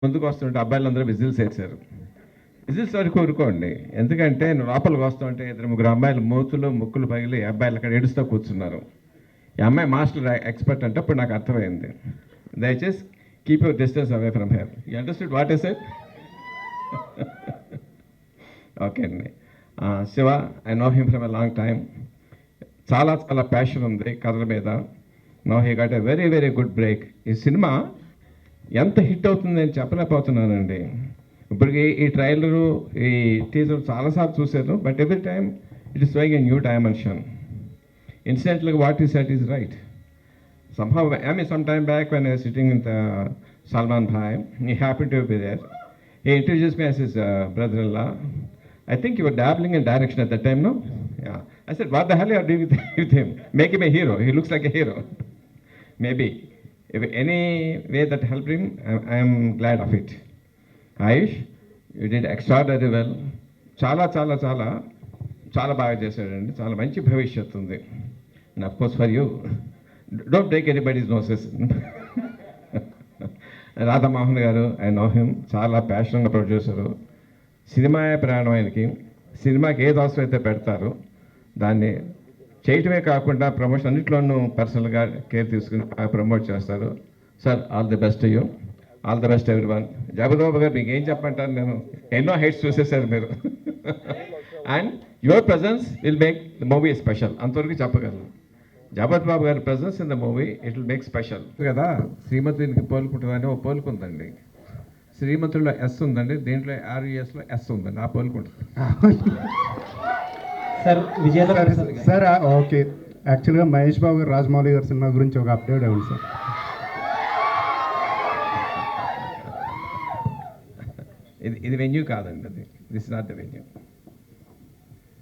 ముందుకు వస్తుంటే అబ్బాయిలందరూ విజిల్స్ వేశారు. విజిల్స్ వరకు ఊరుకోండి, ఎందుకంటే నువ్వు లోపలికి వస్తుంటే ఇద్దరు ముగ్గురు అమ్మాయిలు మూతులు ముక్కులు పగిలి అబ్బాయిలు అక్కడ ఏడుస్తూ కూర్చున్నారు. ఈ అమ్మాయి మాస్టర్ ఎక్స్పర్ట్ అంటే అప్పుడు నాకు అర్థమైంది. దయచేసి keep your distance away from her. You understood what is it? Okay అండి. Shiva, I know him from a long time. చాలా చాలా ప్యాషన్ ఉంది కథల మీద. No he got a very very good break. ఈ సినిమా ఎంత హిట్ అవుతుంది నేను చెప్పలేకపోతున్నానండి. ఇప్పటికి ఈ ట్రైలరు ఈ టీజర్ చాలాసార్లు చూశాను, but every time it is showing a new dimension. Incidentally, what he said is right. Somehow, I mean, some time back when I was sitting with Salman Bhai, he happened to be there. He introduced me as his brother-in-law. I think you were dabbling in direction at that time, no? Yeah. I said, what the hell are you doing with him? Make him a hero. He looks like a hero. Maybe. If any way that helped him, I am glad of it. Ayush, you did extraordinarily well. చాలా చాలా చాలా చాలా బాగా చేశాడండి. చాలా మంచి భవిష్యత్తు ఉంది. And of course for you, don't break anybody's noses. Radha Mohan గారు, ఐ నో హిమ్, చాలా ప్యాషన్గా ప్రొడ్యూసరు. సినిమా ప్రయాణం ఆయనకి. సినిమాకి ఏది అవసరం అయితే పెడతారు, దాన్ని చేయటమే కాకుండా ప్రమోషన్ అన్నింటిలోనూ పర్సనల్గా కేర్ తీసుకుని ప్రమోట్ చేస్తారు. Sir, all the best you. All the best everyone. జగదాబు గారు మీకు ఏం చెప్పంటారు, నేను ఎన్నో హైట్స్ చూసేసారు మీరు. And your presence will make the movie special. అంతవరకు చెప్పగలను. జగపతి బాబు గారి presence in the movie it will make special కదా. శ్రీమతికి పోలుకుంటుందని ఓ పోలుకుందండి. శ్రీమతుల్లో ఎస్ ఉందండి, దీంట్లో ఆర్యుఎస్లో ఎస్ ఉందండి. ఆ పోలుకుంటుంది సార్. సార్ ఓకే, యాక్చువల్గా మహేష్ బాబు గారు రాజమౌళి గారి సినిమా గురించి ఒక అప్డేట్ అవ్వండి సార్. ఇది వెన్యూ కాదండి, అది దిస్ నాట్ ద వెన్యూ.